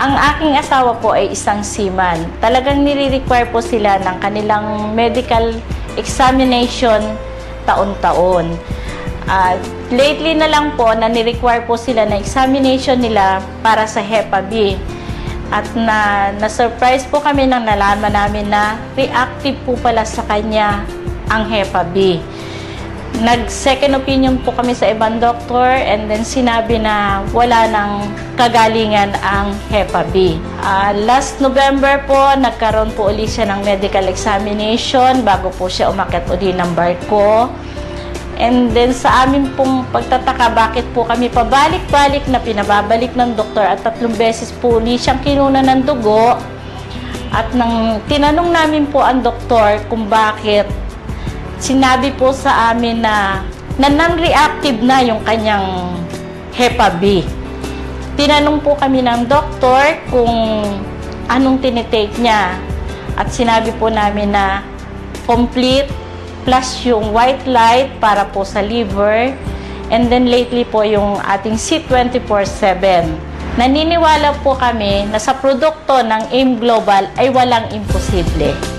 Ang aking asawa po ay isang seaman. Talagang nire-require po sila ng kanilang medical examination taon-taon. Lately na lang po na ni-require po sila na examination nila para sa Hepa B. At na-surprise po kami nang nalaman namin na reactive po pala sa kanya ang Hepa B. Nag-second opinion po kami sa ibang doktor and then sinabi na wala nang kagalingan ang Hepa B. Last November po, nagkaroon po ulit siya ng medical examination bago po siya umakyat ulit ng barko. And then sa amin pong pagtataka, bakit po kami pabalik-balik na pinababalik ng doktor at 3 beses po ulit siyang kinuna ng dugo. At nang tinanong namin po ang doktor kung bakit, sinabi po sa amin na non-reactive na yung kanyang Hepa B. Tinanong po kami ng doktor kung anong tinitake niya. At sinabi po namin na complete plus yung white light para po sa liver. And then lately po yung ating C24/7. Naniniwala po kami na sa produkto ng AIM Global ay walang imposible.